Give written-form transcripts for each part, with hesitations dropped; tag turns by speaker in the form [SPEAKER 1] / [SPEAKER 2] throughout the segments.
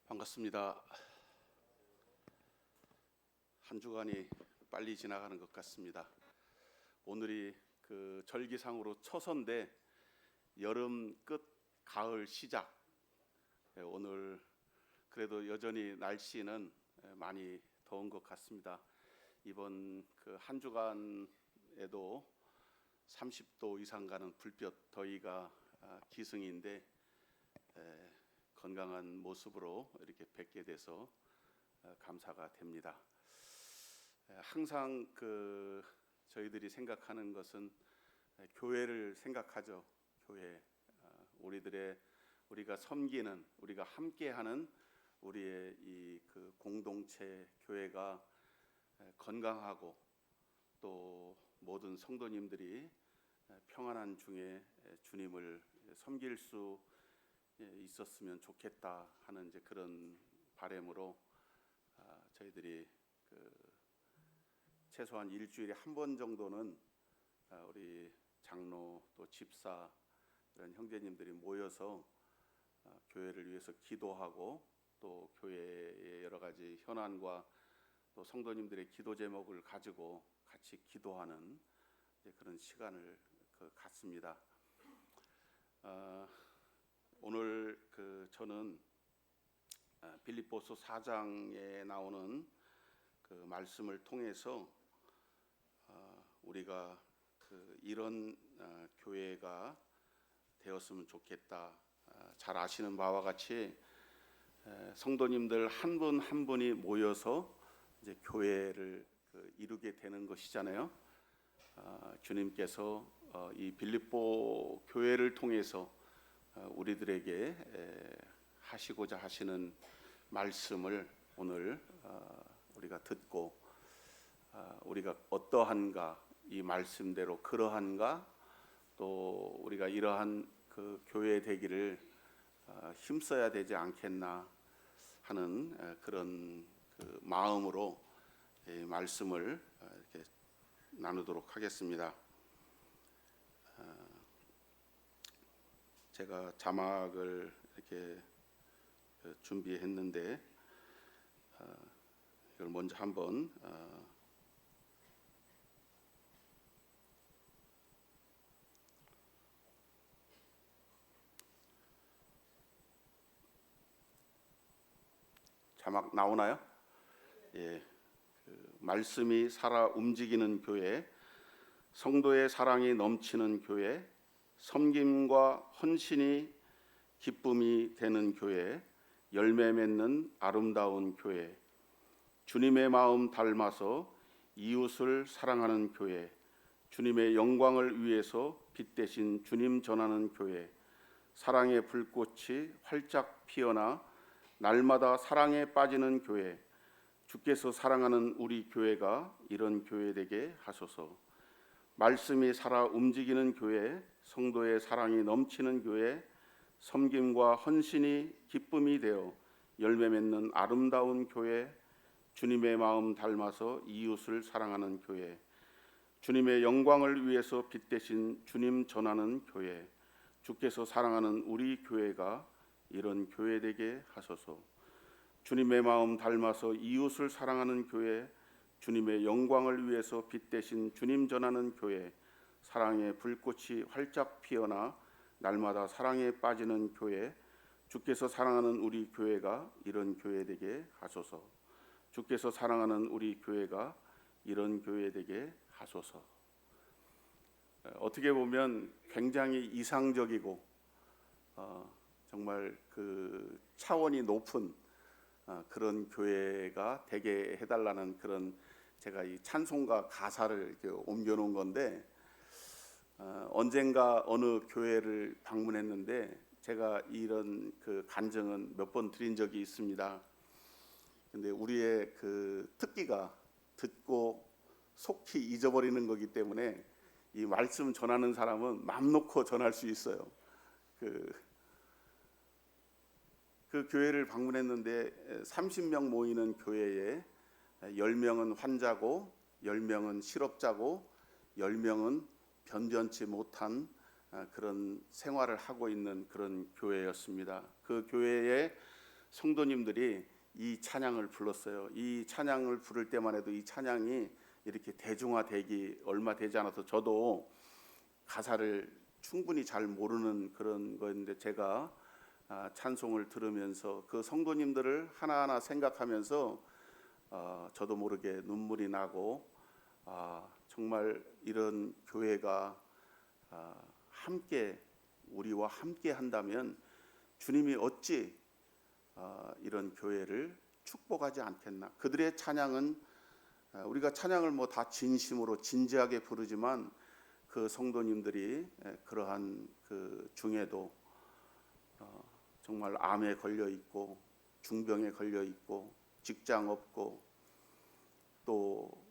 [SPEAKER 1] 반갑습니다. 한 주간이 빨리 지나가는 것 같습니다. 오늘이 그 절기상으로 초서인데 여름 끝, 가을 시작. 오늘 그래도 여전히 날씨는 많이 더운 것 같습니다. 이번 그 한 주간에도 30도 이상 가는 불볕 더위가 기승인데 건강한 모습으로 이렇게 뵙게 돼서 감사가 됩니다. 항상 그 저희들이 생각하는 것은 교회를 생각하죠. 교회, 우리가 섬기는, 우리가 함께하는 우리의 이 그 공동체 교회가 건강하고 또 모든 성도님들이 평안한 중에 주님을 섬길 수 있었으면 좋겠다 하는 이제 그런 바람으로 저희들이 그 최소한 일주일에 한 번 정도는 우리 장로 또 집사 이런 형제님들이 모여서 교회를 위해서 기도하고 또 교회의 여러 가지 현안과 또 성도님들의 기도 제목을 가지고 같이 기도하는 그런 시간을 갖습니다. 오늘 저는 빌립보서 4장에 나오는 그 말씀을 통해서 우리가 이런 교회가 되었으면 좋겠다. 잘 아시는 바와 같이 성도님들 한 분 한 분이 모여서 이제 교회를 이루게 되는 것이잖아요. 주님께서 이 빌립보 교회를 통해서 우리들에게 하시고자 하시는 말씀을 오늘 우리가 듣고 우리가 어떠한가, 이 말씀대로 그러한가, 또 우리가 이러한 그 교회 되기를 힘써야 되지 않겠나 하는 그런 그 마음으로 이 말씀을 이렇게 나누도록 하겠습니다. 제가 자막을 이렇게 준비했는데 이걸 먼저 한번 자막 나오나요? 예, 말씀이 살아 움직이는 교회, 성도의 사랑이 넘치는 교회, 섬김과 헌신이 기쁨이 되는 교회, 열매 맺는 아름다운 교회, 주님의 마음 닮아서 이웃을 사랑하는 교회, 주님의 영광을 위해서 빛 대신 주님 전하는 교회, 사랑의 불꽃이 활짝 피어나 날마다 사랑에 빠지는 교회, 주께서 사랑하는 우리 교회가 이런 교회 되게 하소서. 말씀이 살아 움직이는 교회, 성도의 사랑이 넘치는 교회, 섬김과 헌신이 기쁨이 되어 열매 맺는 아름다운 교회, 주님의 마음 닮아서 이웃을 사랑하는 교회, 주님의 영광을 위해서 빛 대신 주님 전하는 교회, 주께서 사랑하는 우리 교회가 이런 교회 되게 하소서. 주님의 마음 닮아서 이웃을 사랑하는 교회, 주님의 영광을 위해서 빛 대신 주님 전하는 교회, 사랑의 불꽃이 활짝 피어나 날마다 사랑에 빠지는 교회, 주께서 사랑하는 우리 교회가 이런 교회 되게 하소서. 주께서 사랑하는 우리 교회가 이런 교회 되게 하소서. 어떻게 보면 굉장히 이상적이고 정말 그 차원이 높은 그런 교회가 되게 해달라는 그런 제가 이 찬송가 가사를 이렇게 옮겨놓은 건데 언젠가 어느 교회를 방문했는데 제가 이런 그 간증은 몇 번 드린 적이 있습니다. 근데 우리의 그 특기가 듣고 속히 잊어버리는 거기 때문에 이 말씀 전하는 사람은 맘 놓고 전할 수 있어요. 그 교회를 방문했는데 30명 모이는 교회에 10명은 환자고 10명은 실업자고 10명은 변변치 못한 그런 생활을 하고 있는 그런 교회였습니다. 그 교회에 성도님들이 이 찬양을 불렀어요. 이 찬양을 부를 때만 해도 이 찬양이 이렇게 대중화되기 얼마 되지 않아서 저도 가사를 충분히 잘 모르는 그런 거였는데 제가 찬송을 들으면서 그 성도님들을 하나하나 생각하면서 저도 모르게 눈물이 나고 정말 이런 교회가 함께 우리와 함께 한다면 주님이 어찌 이런 교회를 축복하지 않겠나. 그들의 찬양은 우리가 찬양을 뭐 다 진심으로 진지하게 부르지만 그 성도님들이 그러한 그 중에도 정말 암에 걸려 있고 중병에 걸려 있고 직장 없고 또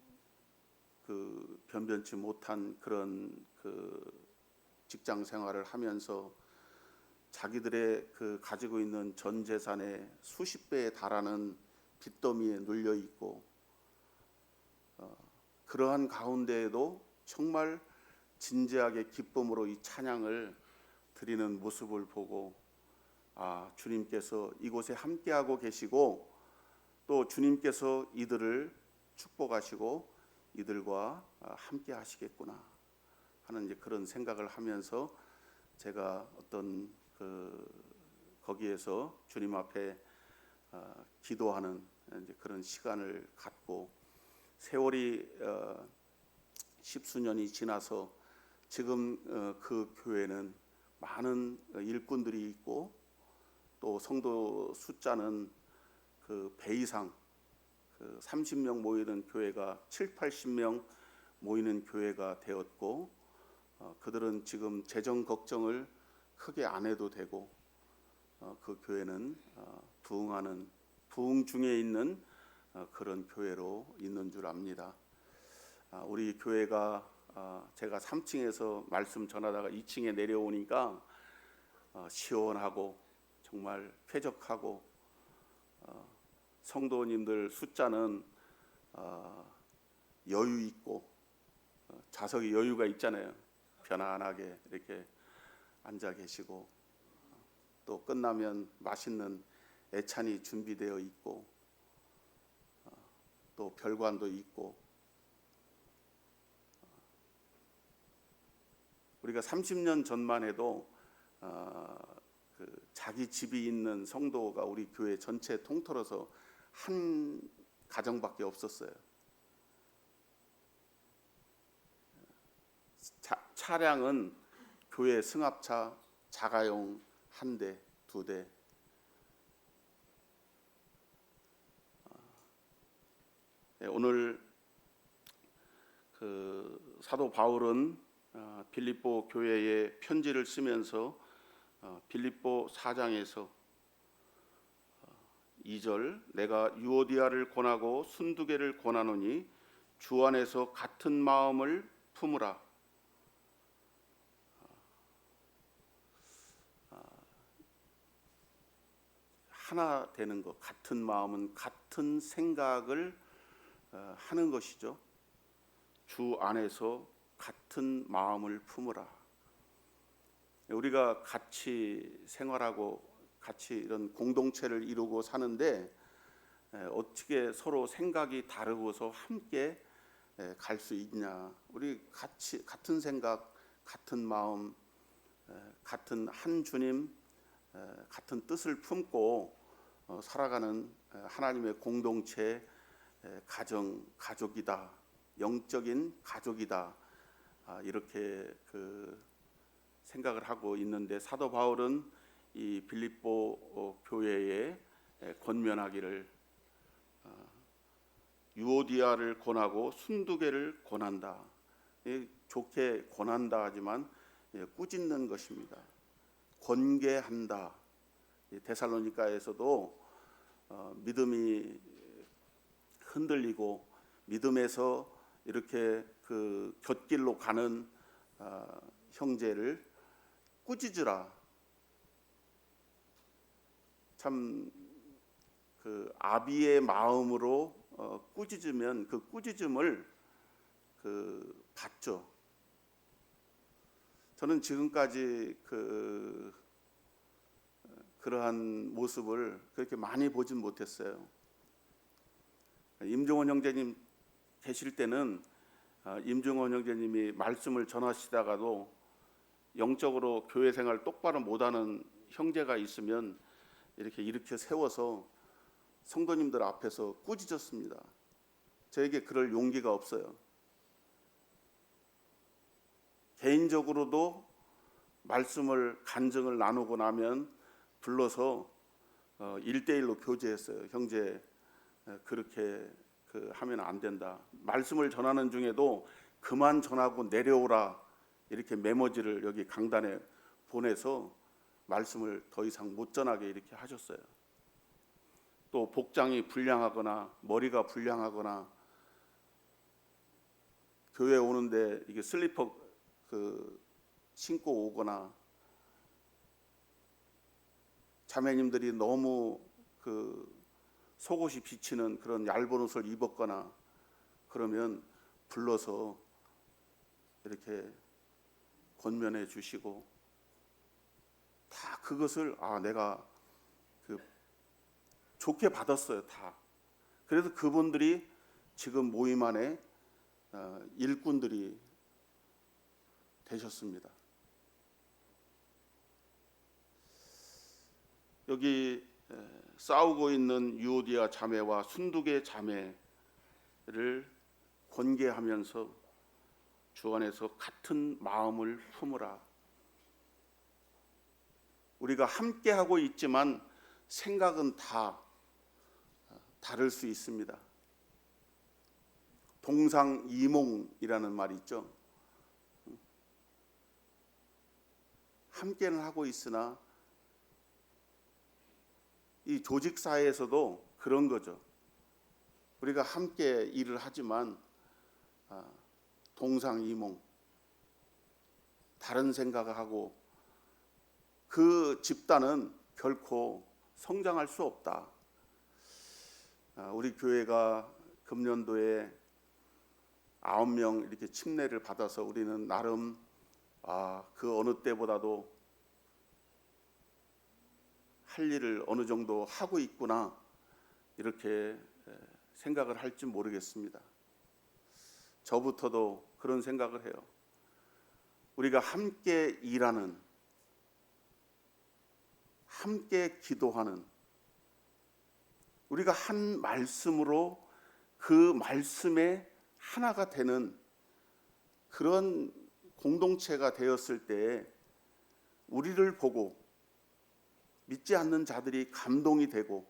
[SPEAKER 1] 그 변변치 못한 그런 그 직장 생활을 하면서 자기들의 그 가지고 있는 전 재산의 수십 배에 달하는 빚더미에 눌려 있고 그러한 가운데에도 정말 진지하게 기쁨으로 이 찬양을 드리는 모습을 보고 주님께서 이곳에 함께하고 계시고 또 주님께서 이들을 축복하시고 이들과 함께 하시겠구나 하는 이제 그런 생각을 하면서 제가 어떤 거기에서 주님 앞에 기도하는 이제 그런 시간을 갖고 세월이 십수년이 지나서 지금 그 교회는 많은 일꾼들이 있고 또 성도 숫자는 그 배 이상 30명 모이는 교회가 7, 80명 모이는 교회가 되었고 그들은 지금 재정 걱정을 크게 안 해도 되고 그 교회는 부흥 중에 있는 그런 교회로 있는 줄 압니다. 우리 교회가 제가 3층에서 말씀 전하다가 2층에 내려오니까 시원하고 정말 쾌적하고 성도님들 숫자는 여유 있고 좌석에 여유가 있잖아요. 편안하게 이렇게 앉아 계시고 또 끝나면 맛있는 애찬이 준비되어 있고 또 별관도 있고 우리가 30년 전만 해도 자기 집이 있는 성도가 우리 교회 전체 통틀어서 한 가정밖에 없었어요. 차량은 교회 승합차 자가용 1대, 2대. 오늘 그 사도 바울은 빌립보 교회에 편지를 쓰면서 빌립보 4장에서 2절 내가 유오디아를 권하고 순두개를 권하노니 주 안에서 같은 마음을 품으라. 하나 되는 것, 같은 마음은 같은 생각을 하는 것이죠. 주 안에서 같은 마음을 품으라. 우리가 같이 생활하고 같이 이런 공동체를 이루고 사는데 어떻게 서로 생각이 다르고서 함께 갈 수 있냐. 우리 같은 생각, 같은 마음, 같은 한 주님, 같은 뜻을 품고 살아가는 하나님의 공동체, 가족이다. 영적인 가족이다. 이렇게 생각을 하고 있는데 사도 바울은 이 빌립보 교회에 권면하기를 유오디아를 권하고 순두개를 권한다. 좋게 권한다 하지만 꾸짖는 것입니다. 권계한다. 데살로니가에서도 믿음이 흔들리고 믿음에서 이렇게 그 곁길로 가는 형제를 꾸짖으라. 참 그 아비의 마음으로 꾸짖으면 그 꾸짖음을 받죠. 저는 지금까지 그 그러한 모습을 그렇게 많이 보진 못했어요. 임종원 형제님 계실 때는 임종원 형제님이 말씀을 전하시다가도 영적으로 교회 생활 똑바로 못하는 형제가 있으면 이렇게 세워서 성도님들 앞에서 꾸짖었습니다. 저에게 그럴 용기가 없어요. 개인적으로도 말씀을 간증을 나누고 나면 불러서 1대1로 교제했어요. 형제, 그렇게 하면 안 된다. 말씀을 전하는 중에도 그만 전하고 내려오라, 이렇게 메모지를 여기 강단에 보내서 말씀을 더 이상 못 전하게 이렇게 하셨어요. 또 복장이 불량하거나 머리가 불량하거나 교회 오는데 이게 슬리퍼 신고 오거나 자매님들이 너무 속옷이 비치는 그런 얇은 옷을 입었거나 그러면 불러서 이렇게 권면해 주시고, 다 그것을 내가 좋게 받았어요. 다. 그래서 그분들이 지금 모임 안에 일꾼들이 되셨습니다. 여기 싸우고 있는 유오디아 자매와 순두계 자매를 권계하면서 주 안에서 같은 마음을 품으라. 우리가 함께 하고 있지만 생각은 다 다를 수 있습니다. 동상이몽이라는 말이 있죠. 함께는 하고 있으나 이 조직 사회에서도 그런 거죠. 우리가 함께 일을 하지만 동상이몽, 다른 생각을 하고 그 집단은 결코 성장할 수 없다. 우리 교회가 금년도에 9명 이렇게 침례를 받아서 우리는 나름 그 어느 때보다도 할 일을 어느 정도 하고 있구나, 이렇게 생각을 할지 모르겠습니다. 저부터도 그런 생각을 해요. 우리가 함께 일하는, 함께 기도하는, 우리가 한 말씀으로 그 말씀에 하나가 되는 그런 공동체가 되었을 때 우리를 보고 믿지 않는 자들이 감동이 되고,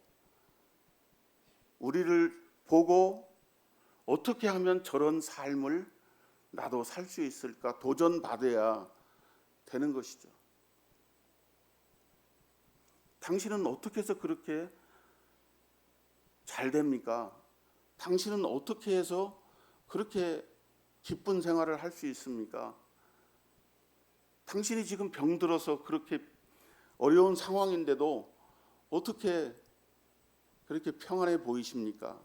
[SPEAKER 1] 우리를 보고 어떻게 하면 저런 삶을 나도 살 수 있을까 도전받아야 되는 것이죠. 당신은 어떻게 해서 그렇게 잘 됩니까? 당신은 어떻게 해서 그렇게 기쁜 생활을 할 수 있습니까? 당신이 지금 병들어서 그렇게 어려운 상황인데도 어떻게 그렇게 평안해 보이십니까?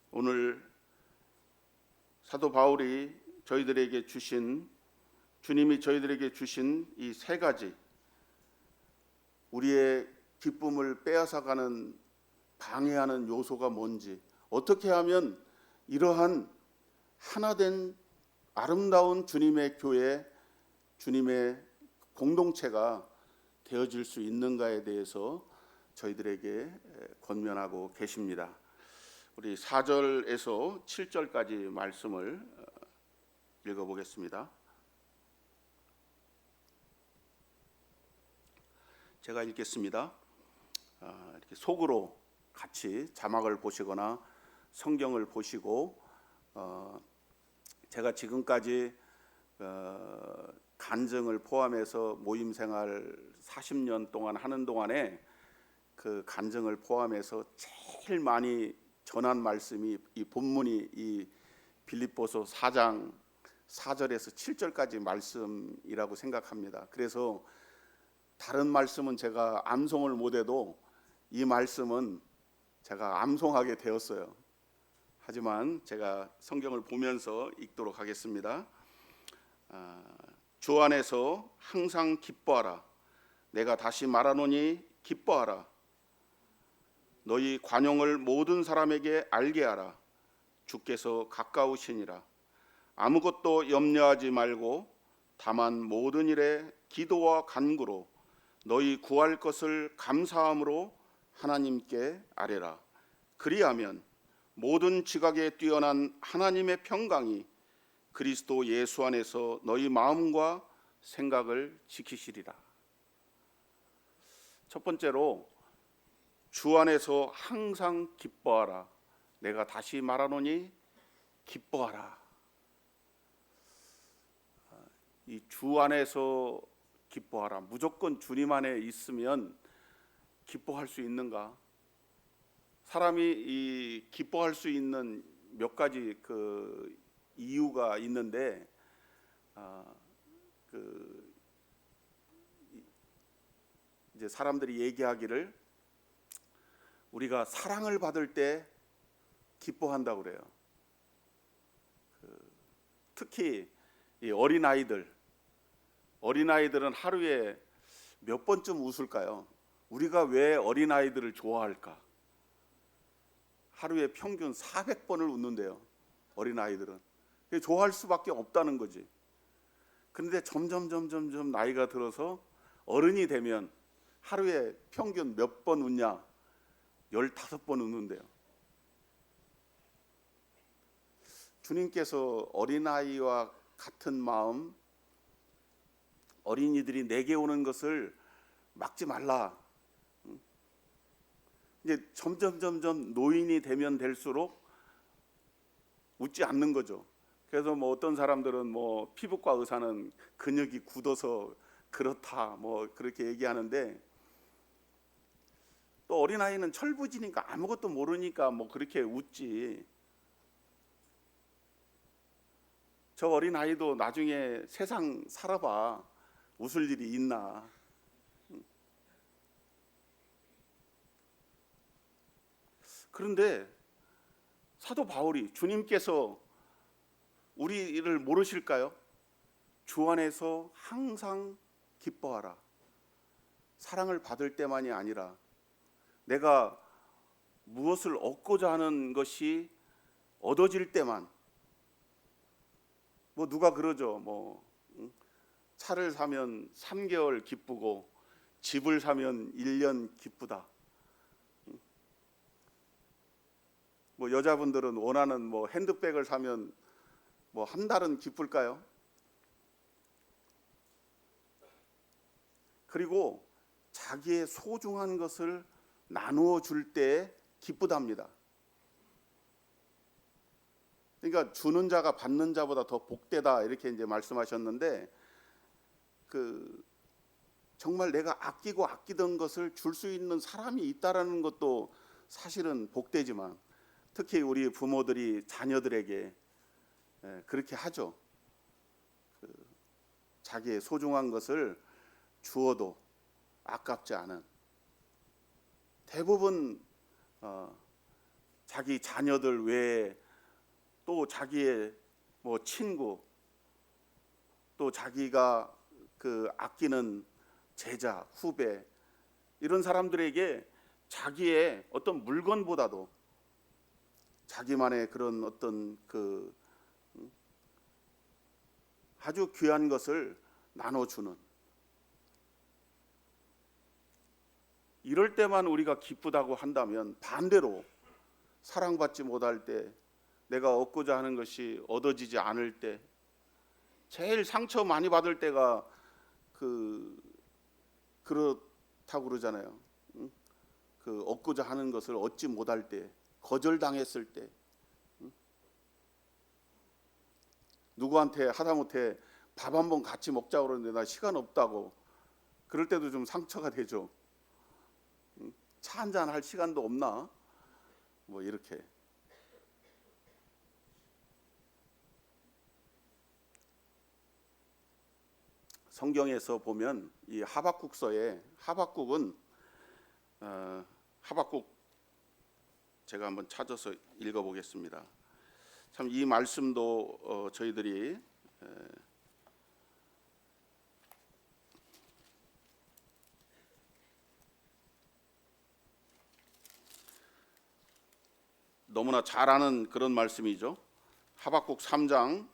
[SPEAKER 1] 오늘 사도 바울이 저희들에게 주신, 주님이 저희들에게 주신 이 세 가지, 우리의 기쁨을 빼앗아가는 방해하는 요소가 뭔지, 어떻게 하면 이러한 하나된 아름다운 주님의 교회, 주님의 공동체가 되어질 수 있는가에 대해서 저희들에게 권면하고 계십니다. 우리 4절에서 7절까지 말씀을 읽어보겠습니다. 제가 읽겠습니다. 이렇게 속으로 같이 자막을 보시거나 성경을 보시고, 제가 지금까지 간증을 포함해서 모임 생활 40년 동안 하는 동안에 그 간증을 포함해서 제일 많이 전한 말씀이 이 본문이 이 빌립보서 4장 4절에서 7절까지 말씀이라고 생각합니다. 그래서 다른 말씀은 제가 암송을 못해도 이 말씀은 제가 암송하게 되었어요. 하지만 제가 성경을 보면서 읽도록 하겠습니다. 주 안에서 항상 기뻐하라. 내가 다시 말하노니 기뻐하라. 너희 관용을 모든 사람에게 알게 하라. 주께서 가까우시니라. 아무것도 염려하지 말고 다만 모든 일에 기도와 간구로 너희 구할 것을 감사함으로 하나님께 아뢰라. 그리하면 모든 지각에 뛰어난 하나님의 평강이 그리스도 예수 안에서 너희 마음과 생각을 지키시리라. 첫 번째로 주 안에서 항상 기뻐하라. 내가 다시 말하노니 기뻐하라. 이 주 안에서 기뻐하라. 무조건 주님 안에 있으면 기뻐할 수 있는가? 사람이 이 기뻐할 수 있는 몇 가지 그 이유가 있는데, 이제 사람들이 얘기하기를 우리가 사랑을 받을 때 기뻐한다고 그래요. 특히 이 어린아이들은 하루에 몇 번쯤 웃을까요? 우리가 왜 어린아이들을 좋아할까? 하루에 평균 400번을 웃는데요. 어린아이들은 좋아할 수밖에 없다는 거지. 그런데 점점 나이가 들어서 어른이 되면 하루에 평균 몇 번 웃냐? 15번 웃는데요. 주님께서 어린아이와 같은 마음, 어린이들이 내게 오는 것을 막지 말라. 이제 점점 노인이 되면 될수록 웃지 않는 거죠. 그래서 뭐 어떤 사람들은 뭐 피부과 의사는 근육이 굳어서 그렇다 뭐 그렇게 얘기하는데, 또 어린아이는 철부지니까 아무것도 모르니까 뭐 그렇게 웃지. 저 어린아이도 나중에 세상 살아봐 웃을 일이 있나. 그런데 사도 바울이 주님께서 우리를 모르실까요? 주 안에서 항상 기뻐하라. 사랑을 받을 때만이 아니라 내가 무엇을 얻고자 하는 것이 얻어질 때만. 뭐 누가 그러죠. 뭐 차를 사면 3개월 기쁘고 집을 사면 1년 기쁘다. 뭐 여자분들은 원하는 뭐 핸드백을 사면 뭐 한 달은 기쁠까요? 그리고 자기의 소중한 것을 나누어 줄 때 기쁘답니다. 그러니까 주는 자가 받는 자보다 더 복되다 이렇게 이제 말씀하셨는데, 정말 내가 아끼고 아끼던 것을 줄 수 있는 사람이 있다라는 것도 사실은 복되지만, 특히 우리 부모들이 자녀들에게 그렇게 하죠. 자기의 소중한 것을 주어도 아깝지 않은, 대부분 자기 자녀들 외에 또 자기의 뭐 친구, 또 자기가 아끼는 제자, 후배, 이런 사람들에게 자기의 어떤 물건보다도 자기만의 그런 어떤 아주 귀한 것을 나눠주는, 이럴 때만 우리가 기쁘다고 한다면, 반대로 사랑받지 못할 때, 내가 얻고자 하는 것이 얻어지지 않을 때, 제일 상처 많이 받을 때가 그렇다고 그러잖아요. 얻고자 하는 것을 얻지 못할 때, 거절당했을 때, 누구한테 하다못해 밥 한 번 같이 먹자고 그러는데 나 시간 없다고, 그럴 때도 좀 상처가 되죠. 차 한잔 할 시간도 없나? 뭐 이렇게. 성경에서 보면 이 하박국서에, 하박국은 하박국 제가 한번 찾아서 읽어보겠습니다. 참 이 말씀도 저희들이 너무나 잘 아는 그런 말씀이죠. 하박국 3장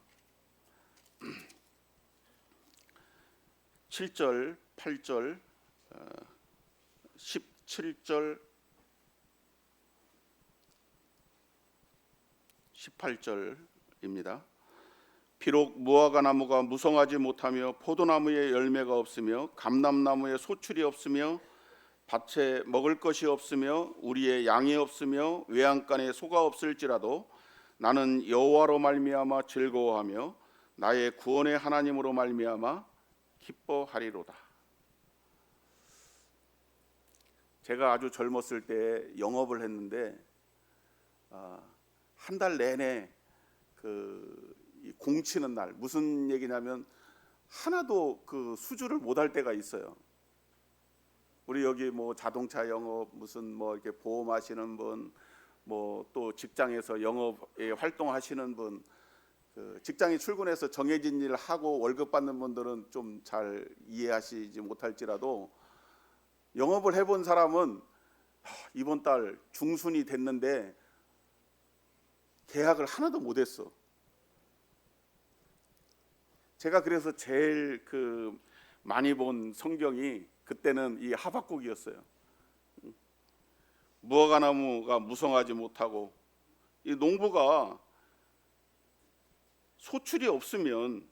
[SPEAKER 1] 7절, 8절, 17절, 18절입니다. 비록 무화과 나무가 무성하지 못하며 포도나무에 열매가 없으며 감람나무에 소출이 없으며 밭에 먹을 것이 없으며 우리의 양이 없으며 외양간에 소가 없을지라도 나는 여호와로 말미암아 즐거워하며 나의 구원의 하나님으로 말미암아 기뻐하리로다. 제가 아주 젊었을 때 영업을 했는데 한 달 내내 공치는 날, 무슨 얘기냐면 하나도 그 수주를 못할 때가 있어요. 우리 여기 뭐 자동차 영업, 무슨 뭐 이렇게 보험하시는 분, 뭐 또 직장에서 영업에 활동하시는 분, 그 직장에 출근해서 정해진 일 하고 월급 받는 분들은 좀 잘 이해하시지 못할지라도 영업을 해본 사람은 이번 달 중순이 됐는데 계약을 하나도 못했어. 제가 그래서 제일 많이 본 성경이 그때는 이 하박국이었어요. 무화과 나무가 무성하지 못하고 이 농부가 소출이 없으면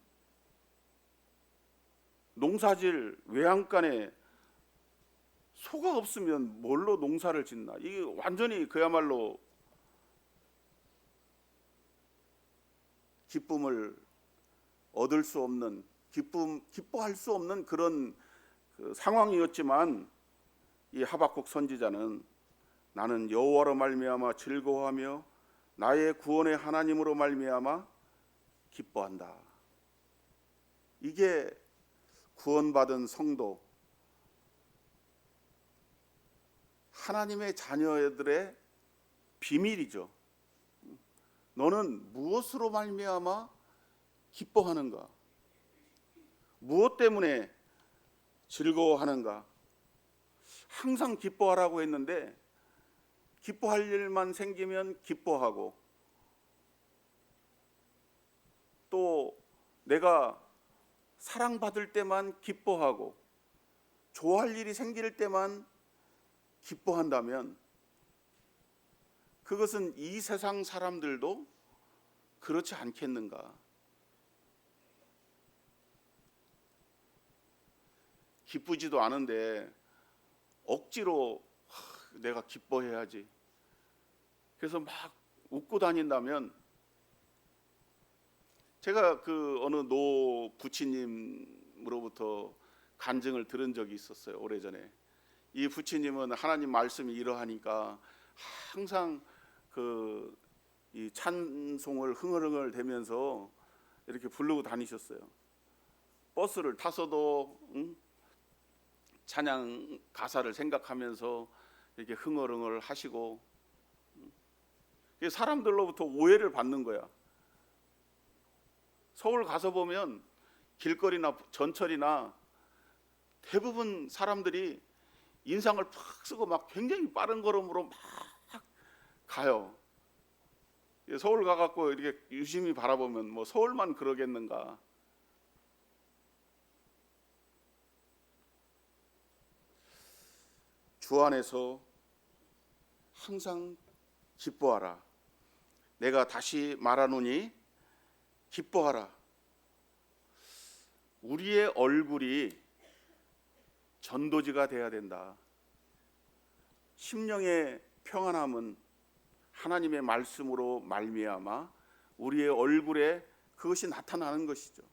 [SPEAKER 1] 농사질 외양간에 소가 없으면 뭘로 농사를 짓나? 이게 완전히 그야말로 기쁨을 얻을 수 없는, 기뻐할 수 없는 그런 상황이었지만 이 하박국 선지자는 나는 여호와로 말미암아 즐거워하며 나의 구원의 하나님으로 말미암아 기뻐한다. 이게 구원받은 성도, 하나님의 자녀들의 비밀이죠. 너는 무엇으로 말미암아 기뻐하는가? 무엇 때문에 즐거워하는가? 항상 기뻐하라고 했는데 기뻐할 일만 생기면 기뻐하고 또 내가 사랑받을 때만 기뻐하고 좋아할 일이 생길 때만 기뻐한다면 그것은 이 세상 사람들도 그렇지 않겠는가? 기쁘지도 않은데 억지로 내가 기뻐해야지. 그래서 막 웃고 다닌다면 제가 어느 노 부치님으로부터 간증을 들은 적이 있었어요. 오래전에. 이 부치님은 하나님 말씀이 이러하니까 항상 이 찬송을 흥얼흥얼 대면서 이렇게 부르고 다니셨어요. 버스를 타서도 찬양 가사를 생각하면서 이렇게 흥얼흥얼 하시고 사람들로부터 오해를 받는 거야. 서울 가서 보면 길거리나 전철이나 대부분 사람들이 인상을 팍 쓰고 막 굉장히 빠른 걸음으로 막 가요. 서울 가갖고 이렇게 유심히 바라보면 뭐 서울만 그러겠는가. 주 안에서 항상 기뻐하라. 내가 다시 말하노니 기뻐하라. 우리의 얼굴이 전도지가 돼야 된다. 심령의 평안함은 하나님의 말씀으로 말미암아 우리의 얼굴에 그것이 나타나는 것이죠.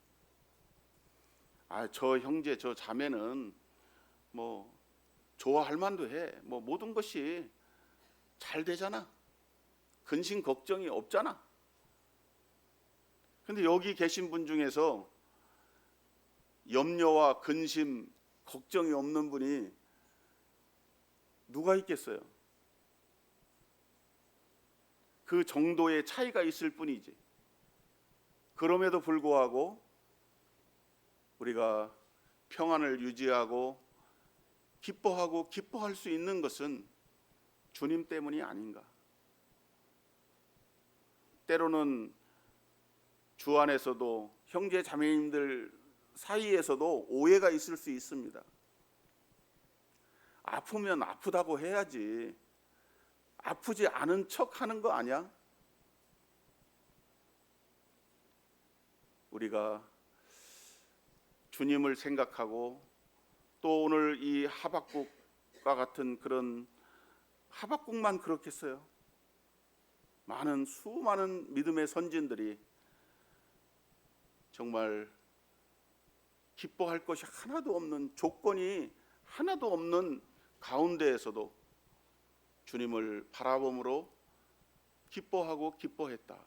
[SPEAKER 1] 저 형제 저 자매는 뭐 좋아할 만도 해. 뭐 모든 것이 잘 되잖아. 근심 걱정이 없잖아. 근데 여기 계신 분 중에서 염려와 근심 걱정이 없는 분이 누가 있겠어요? 그 정도의 차이가 있을 뿐이지. 그럼에도 불구하고 우리가 평안을 유지하고 기뻐하고 기뻐할 수 있는 것은 주님 때문이 아닌가. 때로는 주 안에서도 형제 자매님들 사이에서도 오해가 있을 수 있습니다. 아프면 아프다고 해야지 아프지 않은 척 하는 거 아니야? 우리가 주님을 생각하고 또 오늘 이 하박국과 같은 그런, 하박국만 그렇겠어요? 수많은 믿음의 선진들이 정말 기뻐할 것이 하나도 없는, 조건이 하나도 없는 가운데에서도 주님을 바라봄으로 기뻐하고 기뻐했다.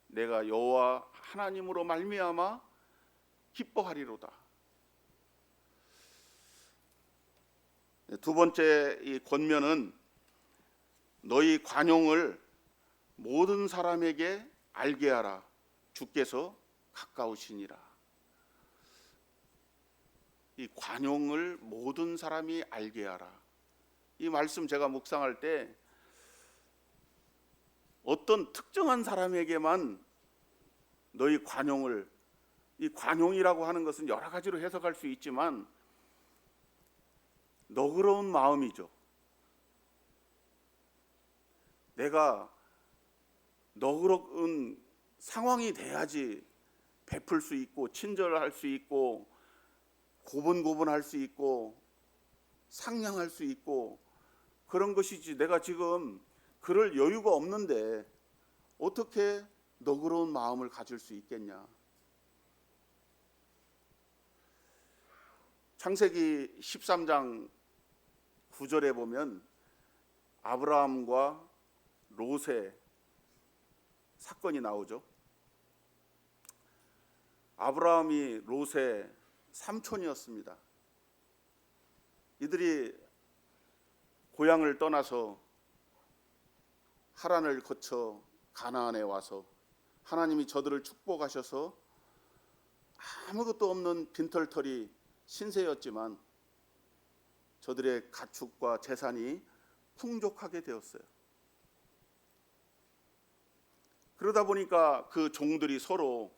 [SPEAKER 1] 내가 여호와 하나님으로 말미암아 기뻐하리로다. 두 번째 이 권면은 너희 관용을 모든 사람에게 알게 하라. 주께서 가까우시니라. 이 관용을 모든 사람이 알게 하라. 이 말씀 제가 묵상할 때 어떤 특정한 사람에게만 너희 관용을, 이 관용이라고 하는 것은 여러 가지로 해석할 수 있지만 너그러운 마음이죠. 내가 너그러운 상황이 돼야지 베풀 수 있고 친절할 수 있고 고분고분할 수 있고 상냥할 수 있고 그런 것이지, 내가 지금 그럴 여유가 없는데 어떻게 너그러운 마음을 가질 수 있겠냐. 창세기 13장 9절에 보면 아브라함과 롯의 사건이 나오죠. 아브라함이 롯의 삼촌이었습니다. 이들이 고향을 떠나서 하란을 거쳐 가나안에 와서 하나님이 저들을 축복하셔서 아무것도 없는 빈털터리 신세였지만 저들의 가축과 재산이 풍족하게 되었어요. 그러다 보니까 그 종들이 서로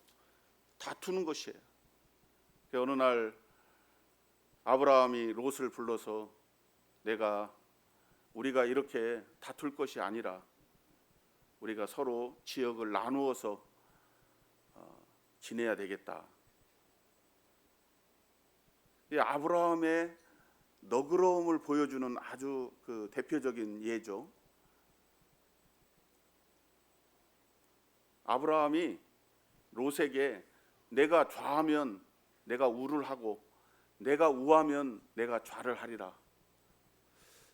[SPEAKER 1] 다투는 것이에요. 어느 날 아브라함이 롯을 불러서 우리가 이렇게 다툴 것이 아니라 우리가 서로 지역을 나누어서 지내야 되겠다. 이 아브라함의 너그러움을 보여주는 아주 그 대표적인 예죠. 아브라함이 롯에게 내가 좌하면 내가 우를 하고 내가 우하면 내가 좌를 하리라.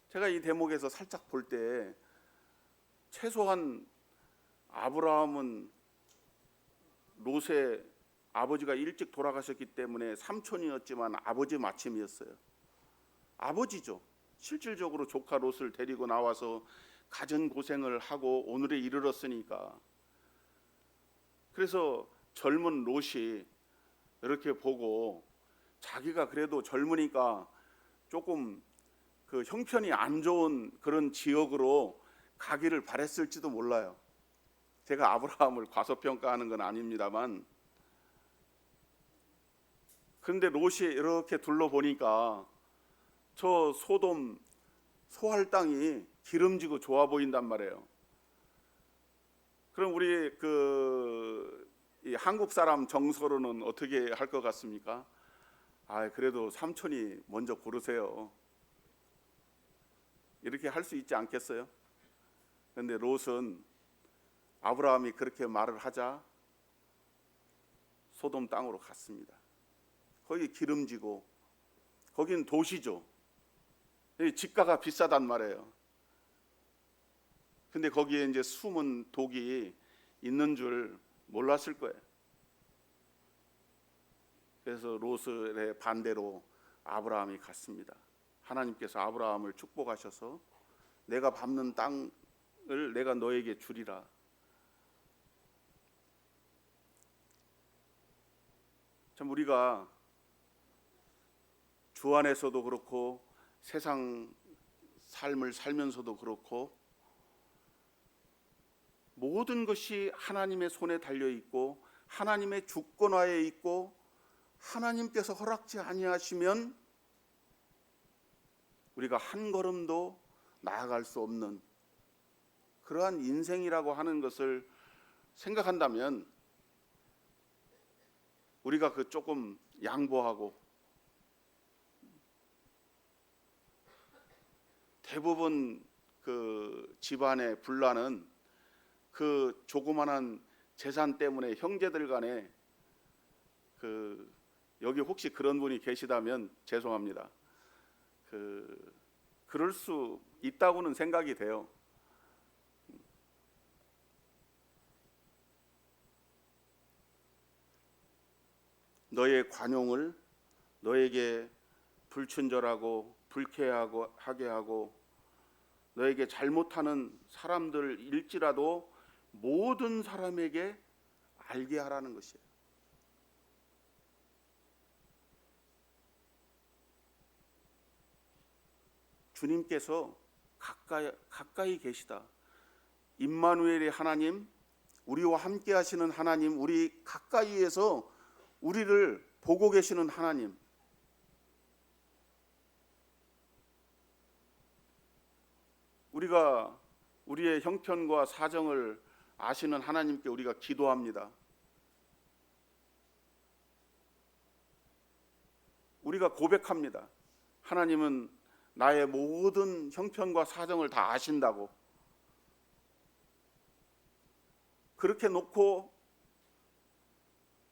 [SPEAKER 1] 제가 이 대목에서 살짝 볼 때 최소한 아브라함은 롯의 아버지가 일찍 돌아가셨기 때문에 삼촌이었지만 아버지 마침이었어요. 아버지죠. 실질적으로 조카 롯을 데리고 나와서 갖은 고생을 하고 오늘에 이르렀으니까. 그래서 젊은 롯이 이렇게 보고 자기가 그래도 젊으니까 조금 그 형편이 안 좋은 그런 지역으로 가기를 바랬을지도 몰라요. 제가 아브라함을 과소평가하는 건 아닙니다만, 그런데 롯이 이렇게 둘러보니까 저 소돔 소할 땅이 기름지고 좋아 보인단 말이에요. 그럼 우리 이 한국 사람 정서로는 어떻게 할 것 같습니까? 그래도 삼촌이 먼저 고르세요. 이렇게 할 수 있지 않겠어요? 그런데 롯은 아브라함이 그렇게 말을 하자 소돔 땅으로 갔습니다. 거기 기름지고 거긴 도시죠. 집가가 비싸단 말이에요. 근데 거기에 이제 숨은 독이 있는 줄 몰랐을 거예요. 그래서 롯의 반대로 아브라함이 갔습니다. 하나님께서 아브라함을 축복하셔서 내가 밟는 땅을 내가 너에게 주리라. 참 우리가 주 안에서도 그렇고 세상 삶을 살면서도 그렇고 모든 것이 하나님의 손에 달려 있고 하나님의 주권하에 있고 하나님께서 허락지 아니하시면 우리가 한 걸음도 나아갈 수 없는 그러한 인생이라고 하는 것을 생각한다면 우리가 그 조금 양보하고 대부분 그 집안의 분란은 그 조그만한 재산 때문에 형제들 간에 여기 혹시 그런 분이 계시다면 죄송합니다. 그럴 수 있다고는 생각이 돼요. 너의 관용을 너에게 불친절하고 불쾌하고 하게 하고 너에게 잘못하는 사람들일지라도 모든 사람에게 알게 하라는 것이에요. 주님께서 가까이 계시다. 임마누엘의 하나님, 우리와 함께 하시는 하나님, 우리 가까이에서 우리를 보고 계시는 하나님. 우리가 우리의 형편과 사정을 아시는 하나님께 우리가 기도합니다. 우리가 고백합니다. 하나님은 나의 모든 형편과 사정을 다 아신다고. 그렇게 놓고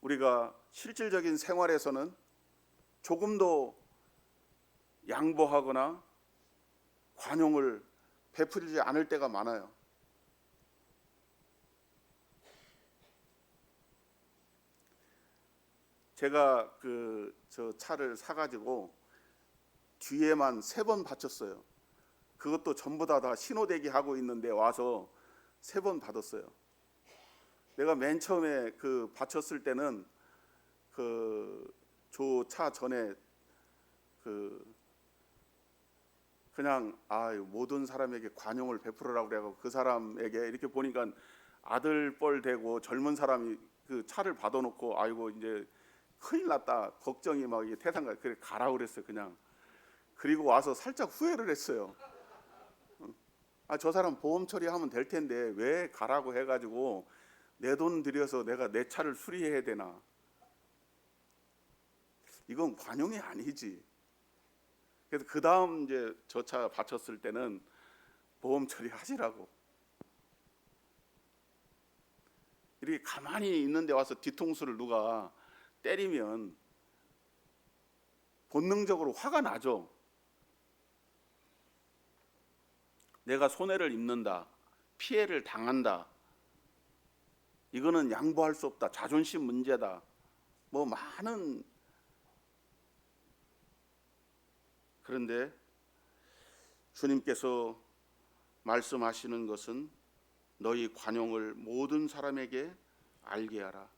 [SPEAKER 1] 우리가 실질적인 생활에서는 조금도 양보하거나 관용을 베풀지 않을 때가 많아요. 제가 저 차를 사가지고 뒤에만 3번 받쳤어요. 그것도 전부 다 신호대기 하고 있는데 와서 3번 받았어요. 내가 맨 처음에 받쳤을 때는 저 차 전에 그냥 모든 사람에게 관용을 베풀으라고 그래가지고 그 사람에게 이렇게 보니까 아들뻘 되고 젊은 사람이 그 차를 받아놓고 아이고 이제 큰일 났다 걱정이 막 태산가 그래 가라고 그랬어요. 그냥 그리고 와서 살짝 후회를 했어요. 저 사람 보험 처리하면 될 텐데 왜 가라고 해가지고 내 돈 들여서 내가 내 차를 수리해야 되나. 이건 관용이 아니지. 그래서 그 다음 이제 저 차 받쳤을 때는 보험 처리하시라고. 이렇게 가만히 있는데 와서 뒤통수를 누가 때리면 본능적으로 화가 나죠. 내가 손해를 입는다, 피해를 당한다. 이거는 양보할 수 없다. 자존심 문제다. 뭐 많은. 그런데 주님께서 말씀하시는 것은 너희 관용을 모든 사람에게 알게 하라.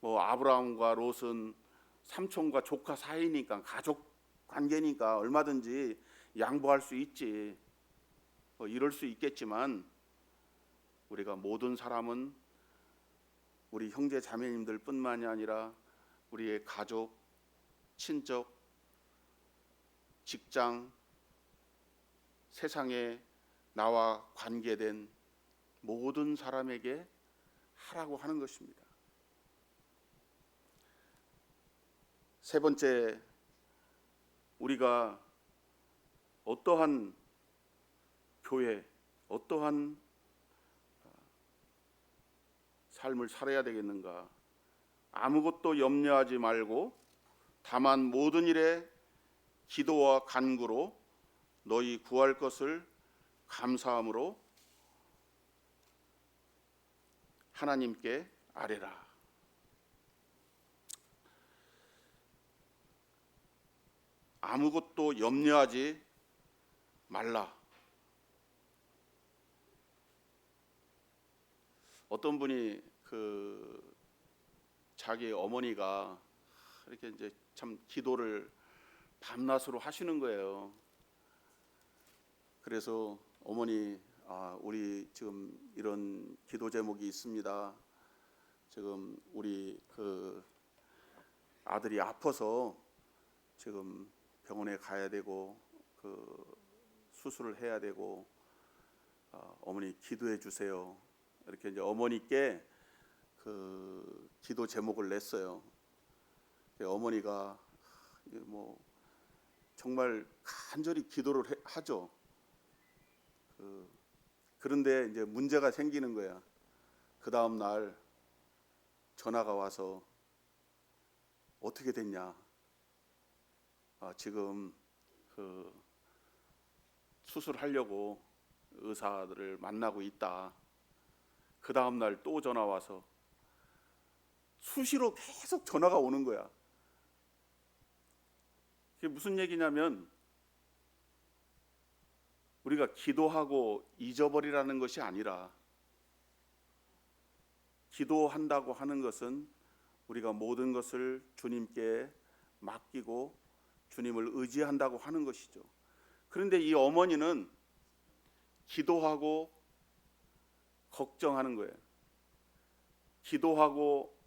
[SPEAKER 1] 뭐 아브라함과 롯은 삼촌과 조카 사이니까 가족 관계니까 얼마든지 양보할 수 있지. 뭐 이럴 수 있겠지만 우리가 모든 사람은 우리 형제 자매님들 뿐만이 아니라 우리의 가족, 친족, 직장, 세상에 나와 관계된 모든 사람에게 하라고 하는 것입니다. 세 번째, 우리가 어떠한 교회, 어떠한 삶을 살아야 되겠는가? 아무것도 염려하지 말고 다만 모든 일에 기도와 간구로 너희 구할 것을 감사함으로 하나님께 아뢰라. 아무것도 염려하지 말라. 어떤 분이 자기 어머니가 이렇게 이제 참 기도를 밤낮으로 하시는 거예요. 그래서 어머니 우리 지금 이런 기도 제목이 있습니다. 지금 우리 그 아들이 아파서 지금 병원에 가야 되고 그 수술을 해야 되고 어머니 기도해 주세요. 이렇게 이제 어머니께 그 기도 제목을 냈어요. 어머니가 뭐 정말 간절히 기도를 하죠. 그런데 이제 문제가 생기는 거야. 그 다음 날 전화가 와서 어떻게 됐냐? 지금 그 수술하려고 의사들을 만나고 있다. 그 다음 날 또 전화 와서 수시로 계속 전화가 오는 거야. 그게 무슨 얘기냐면 우리가 기도하고 잊어버리라는 것이 아니라 기도한다고 하는 것은 우리가 모든 것을 주님께 맡기고 주님을 의지한다고 하는 것이죠. 그런데 이 어머니는 기도하고 걱정하는 거예요. 기도하고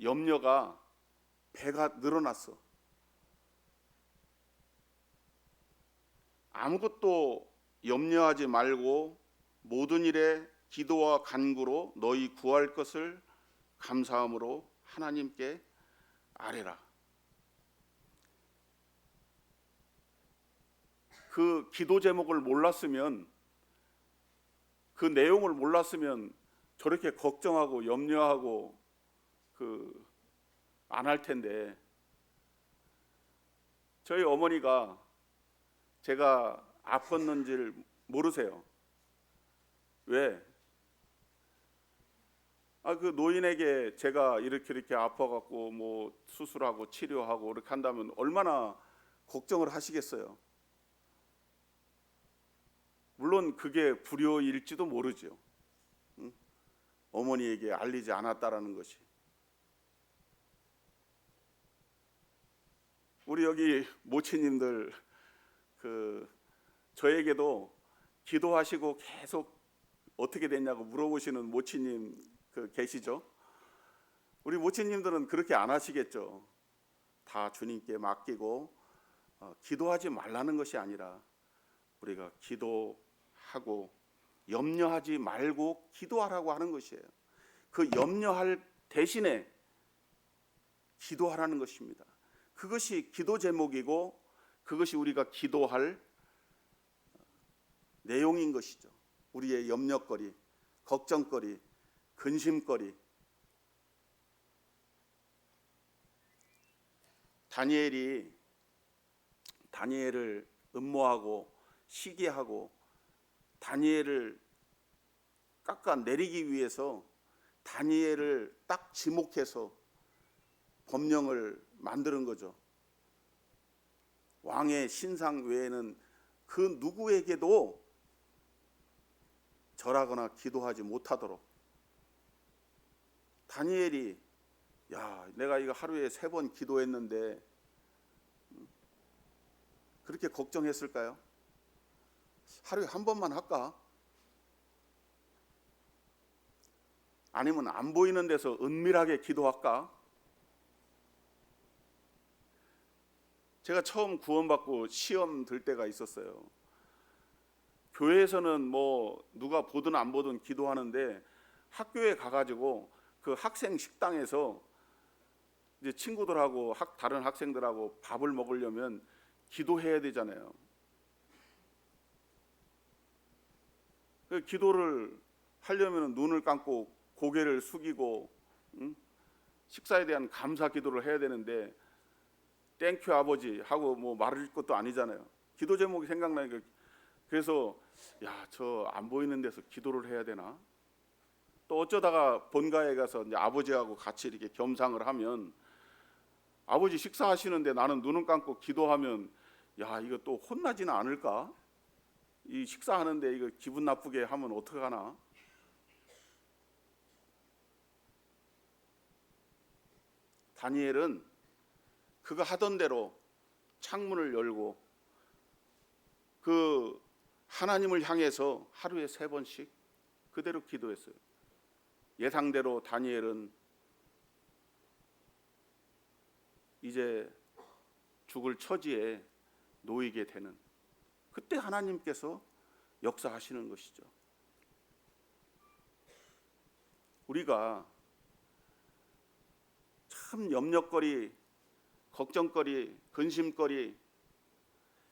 [SPEAKER 1] 염려가 배가 늘어났어. 아무것도 염려하지 말고 모든 일에 기도와 간구로 너희 구할 것을 감사함으로 하나님께 아뢰라. 그 기도 제목을 몰랐으면, 그 내용을 몰랐으면 저렇게 걱정하고 염려하고 안 할 텐데, 저희 어머니가 제가 아팠는지를 모르세요. 왜? 그 노인에게 제가 이렇게 아파갖고 뭐 수술하고 치료하고 이렇게 한다면 얼마나 걱정을 하시겠어요. 물론 그게 불효일지도 모르죠. 응? 어머니에게 알리지 않았다라는 것이. 우리 여기 모치님들 저에게도 기도하시고 계속 어떻게 됐냐고 물어보시는 모치님 계시죠? 우리 모치님들은 그렇게 안 하시겠죠. 다 주님께 맡기고 기도하지 말라는 것이 아니라 우리가 기도하고 염려하지 말고 기도하라고 하는 것이에요. 그 염려할 대신에 기도하라는 것입니다. 그것이 기도 제목이고 그것이 우리가 기도할 내용인 것이죠. 우리의 염려거리, 걱정거리, 근심거리. 다니엘을 음모하고 시기하고 다니엘을 깎아내리기 위해서 다니엘을 딱 지목해서 법령을 만드는 거죠. 왕의 신상 외에는 그 누구에게도 절하거나 기도하지 못하도록. 다니엘이 내가 이거 하루에 3번 기도했는데 그렇게 걱정했을까요? 하루에 1번만 할까? 아니면 안 보이는 데서 은밀하게 기도할까? 제가 처음 구원받고 시험 들 때가 있었어요. 교회에서는 뭐 누가 보든 안 보든 기도하는데 학교에 가가지고 그 학생 식당에서 이제 친구들하고 다른 학생들하고 밥을 먹으려면 기도해야 되잖아요. 그 기도를 하려면 눈을 감고 고개를 숙이고 식사에 대한 감사 기도를 해야 되는데 땡큐 아버지 하고 뭐 말할 것도 아니잖아요. 기도 제목이 생각나니까 그래서 저 안 보이는 데서 기도를 해야 되나? 또 어쩌다가 본가에 가서 이제 아버지하고 같이 이렇게 겸상을 하면 아버지 식사하시는데 나는 눈을 감고 기도하면 이거 또 혼나지는 않을까? 이 식사하는데 이거 기분 나쁘게 하면 어떡하나? 다니엘은 그가 하던 대로 창문을 열고 그 하나님을 향해서 하루에 3번씩 그대로 기도했어요. 예상대로 다니엘은 이제 죽을 처지에 놓이게 되는, 그때 하나님께서 역사하시는 것이죠. 우리가 참 염려거리, 걱정거리, 근심거리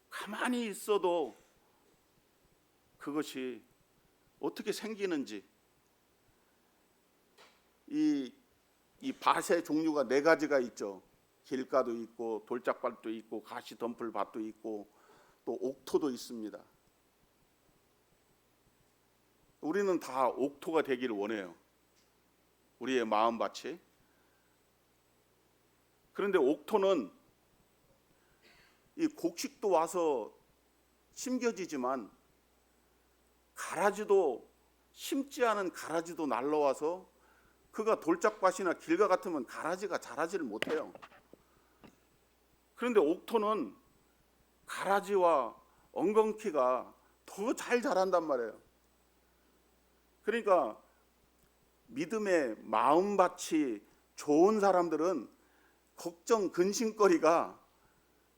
[SPEAKER 1] 가만히 있어도 그것이 어떻게 생기는지, 이 밭의 종류가 4가지가 있죠. 길가도 있고 돌짝밭도 있고 가시덤불밭도 있고 또 옥토도 있습니다. 우리는 다 옥토가 되기를 원해요. 우리의 마음밭이. 그런데 옥토는 이 곡식도 와서 심겨지지만 가라지도, 심지 않은 가라지도 날라와서 그가 돌짝밭이나 길가 같으면 가라지가 자라지를 못해요. 그런데 옥토는 가라지와 엉겅퀴가 더 잘 자란단 말이에요. 그러니까 믿음의 마음밭이 좋은 사람들은 걱정, 근심거리가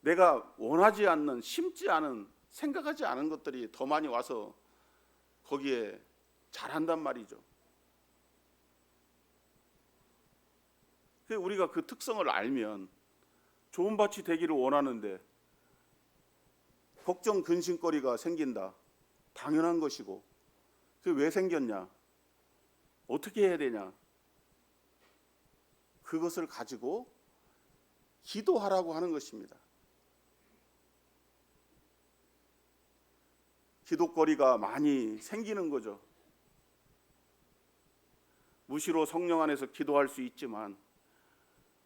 [SPEAKER 1] 내가 원하지 않는, 심지 않은, 생각하지 않은 것들이 더 많이 와서 거기에 자란단 말이죠. 우리가 그 특성을 알면 좋은 밭이 되기를 원하는데 걱정, 근심거리가 생긴다. 당연한 것이고, 그게 왜 생겼냐? 어떻게 해야 되냐? 그것을 가지고 기도하라고 하는 것입니다. 기도거리가 많이 생기는 거죠. 무시로 성령 안에서 기도할 수 있지만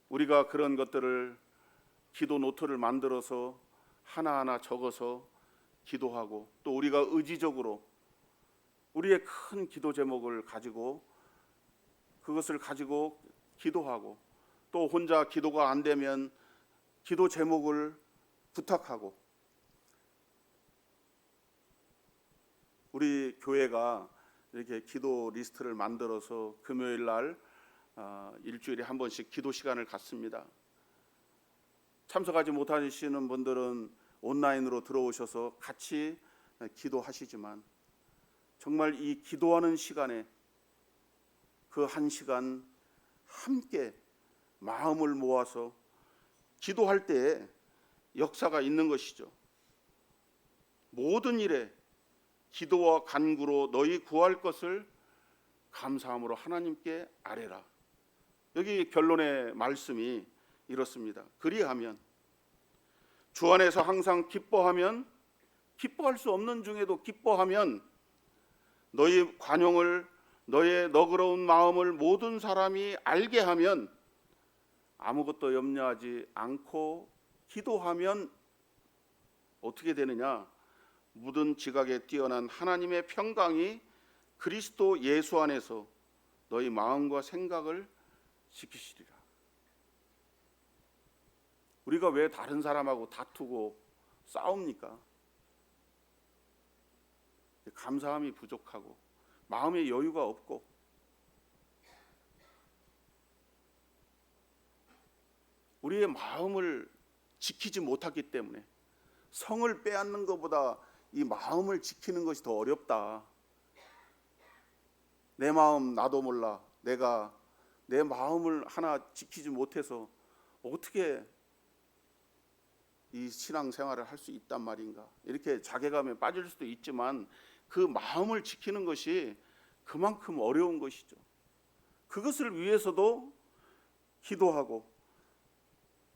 [SPEAKER 1] 우리가 그런 것들을 기도 노트를 만들어서 하나하나 적어서 기도하고, 또 우리가 의지적으로 우리의 큰 기도 제목을 가지고 그것을 가지고 기도하고, 또 혼자 기도가 안 되면 기도 제목을 부탁하고, 우리 교회가 이렇게 기도 리스트를 만들어서 금요일 날 일주일에 한 번씩 기도 시간을 갖습니다. 참석하지 못하시는 분들은 온라인으로 들어오셔서 같이 기도하시지만, 정말 이 기도하는 시간에 그 1시간 함께 마음을 모아서 기도할 때에 역사가 있는 것이죠. 모든 일에 기도와 간구로 너희 구할 것을 감사함으로 하나님께 아뢰라. 여기 결론의 말씀이 이렇습니다. 그리하면, 주 안에서 항상 기뻐하면, 기뻐할 수 없는 중에도 기뻐하면 너희 관용을, 너의 너그러운 마음을 모든 사람이 알게 하면, 아무것도 염려하지 않고 기도하면 어떻게 되느냐? 모든 지각에 뛰어난 하나님의 평강이 그리스도 예수 안에서 너희 마음과 생각을 지키시리라. 우리가 왜 다른 사람하고 다투고 싸웁니까? 감사함이 부족하고 마음의 여유가 없고, 우리의 마음을 지키지 못하기 때문에, 성을 빼앗는 것보다 이 마음을 지키는 것이 더 어렵다. 내 마음 나도 몰라. 내가 내 마음을 하나 지키지 못해서 어떻게 이 신앙생활을 할 수 있단 말인가, 이렇게 자괴감에 빠질 수도 있지만 그 마음을 지키는 것이 그만큼 어려운 것이죠. 그것을 위해서도 기도하고,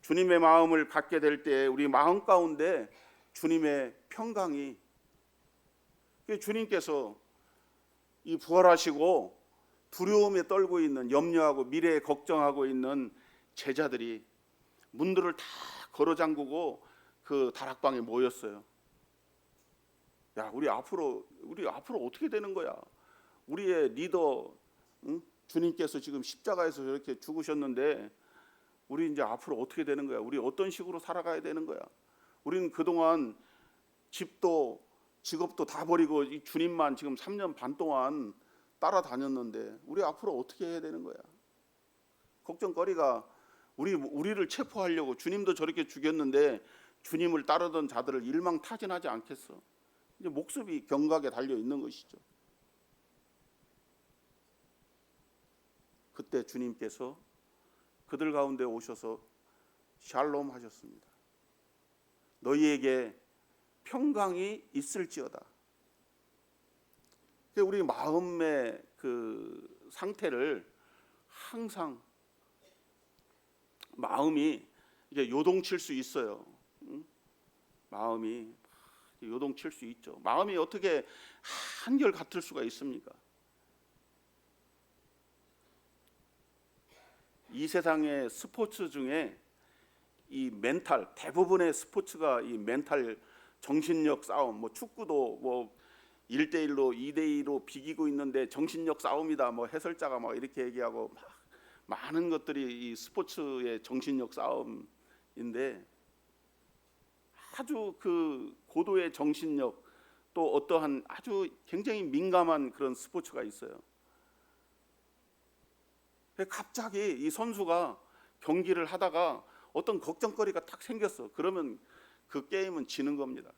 [SPEAKER 1] 주님의 마음을 갖게 될 때 우리 마음 가운데 주님의 평강이, 주님께서 이 부활하시고 두려움에 떨고 있는, 염려하고 미래에 걱정하고 있는 제자들이 문들을 다 걸어 잠그고 그 다락방에 모였어요. 야, 우리 앞으로 어떻게 되는 거야? 우리의 리더, 주님께서 지금 십자가에서 저렇게 죽으셨는데 우리 이제 앞으로 어떻게 되는 거야? 우리 어떤 식으로 살아가야 되는 거야? 우리는 그동안 집도 직업도 다 버리고 이 주님만 지금 3년 반 동안 따라다녔는데 우리 앞으로 어떻게 해야 되는 거야? 걱정거리가 우리를 체포하려고 주님도 저렇게 죽였는데 주님을 따르던 자들을 일망타진하지 않겠어? 이제 목숨이 경각에 달려 있는 것이죠. 그때 주님께서 그들 가운데 오셔서 샬롬 하셨습니다. 너희에게 평강이 있을지어다. 우리 마음의 그 상태를 항상 마음이 이제 요동칠 수 있어요. 마음이 요동칠 수 있죠. 마음이 어떻게 한결 같을 수가 있습니까? 이 세상의 스포츠 중에 이 멘탈, 대부분의 스포츠가 이 멘탈 정신력 싸움, 뭐 축구도 뭐 1대1로 2대2로 비기고 있는데 정신력 싸움이다 뭐 해설자가 막 이렇게 얘기하고 막 많은 것들이 이 스포츠의 정신력 싸움인데 아주 그 고도의 정신력 또 어떠한 아주 굉장히 민감한 그런 스포츠가 있어요. 갑자기 이 선수가 경기를 하다가 어떤 걱정거리가 탁 생겼어. 그러면 그 게임은 지는 겁니다.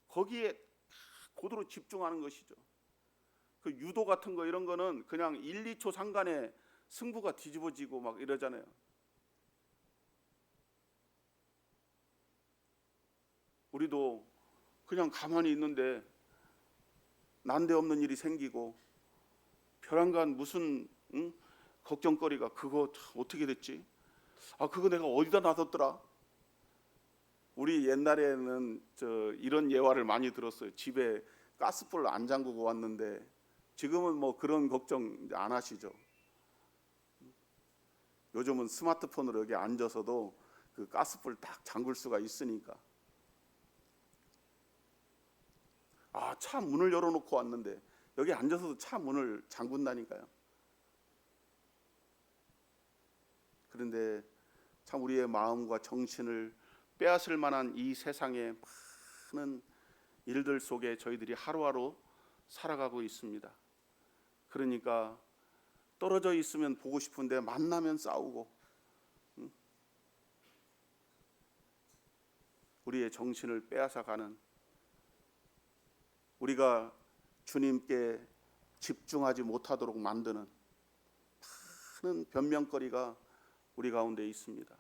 [SPEAKER 1] 거기에 고도로 집중하는 것이죠. 그 유도 같은 거 이런 거는 그냥 1, 2초 상간에 승부가 뒤집어지고 막 이러잖아요. 우리도 그냥 가만히 있는데 난데없는 일이 생기고 벼랑간 무슨 걱정거리가 그거 어떻게 됐지? 아 그거 내가 어디다 놔뒀더라? 우리 옛날에는 이런 예화를 많이 들었어요. 집에 가스불 안 잠그고 왔는데 지금은 뭐 그런 걱정 안 하시죠. 요즘은 스마트폰으로 여기 앉아서도 그 가스불 딱 잠글 수가 있으니까. 아, 차 문을 열어놓고 왔는데 여기 앉아서도 차 문을 잠근다니까요. 그런데 참 우리의 마음과 정신을 빼앗을 만한 이 세상의 많은 일들 속에 저희들이 하루하루 살아가고 있습니다. 그러니까 떨어져 있으면 보고 싶은데 만나면 싸우고 우리의 정신을 빼앗아가는, 우리가 주님께 집중하지 못하도록 만드는 많은 변명거리가 우리 가운데 있습니다.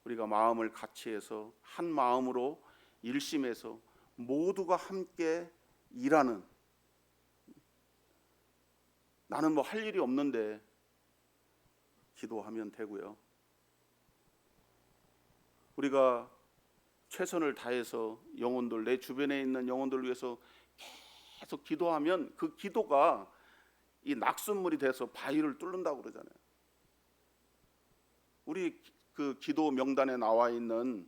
[SPEAKER 1] 우리가 마음을 같이해서 한 마음으로 일심해서 모두가 함께 일하는, 나는 뭐 할 일이 없는데 기도하면 되고요. 우리가 최선을 다해서 영혼들, 내 주변에 있는 영혼들을 위해서 계속 기도하면 그 기도가 이 낙숫물이 돼서 바위를 뚫는다고 그러잖아요. 우리 그 기도 명단에 나와 있는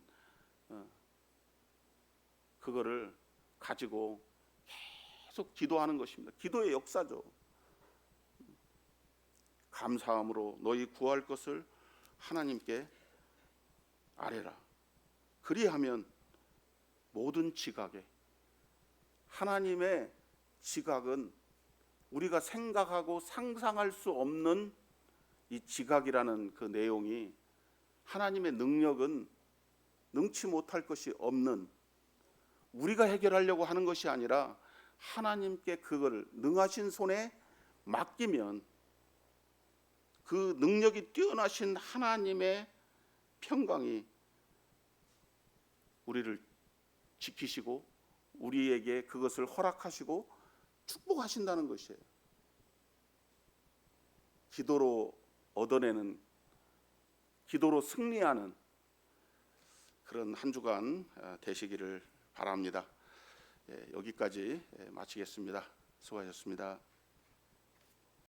[SPEAKER 1] 그거를 가지고 계속 기도하는 것입니다. 기도의 역사죠. 감사함으로 너희 구할 것을 하나님께 아뢰라. 그리하면 모든 지각에, 하나님의 지각은 우리가 생각하고 상상할 수 없는 이 지각이라는 그 내용이, 하나님의 능력은 능치 못할 것이 없는, 우리가 해결하려고 하는 것이 아니라 하나님께 그걸 능하신 손에 맡기면 그 능력이 뛰어나신 하나님의 평강이 우리를 지키시고 우리에게 그것을 허락하시고 축복하신다는 것이에요. 기도로 얻어내는, 기도로 승리하는 그런 한 주간 되시기를 바랍니다. 여기까지 마치겠습니다. 수고하셨습니다.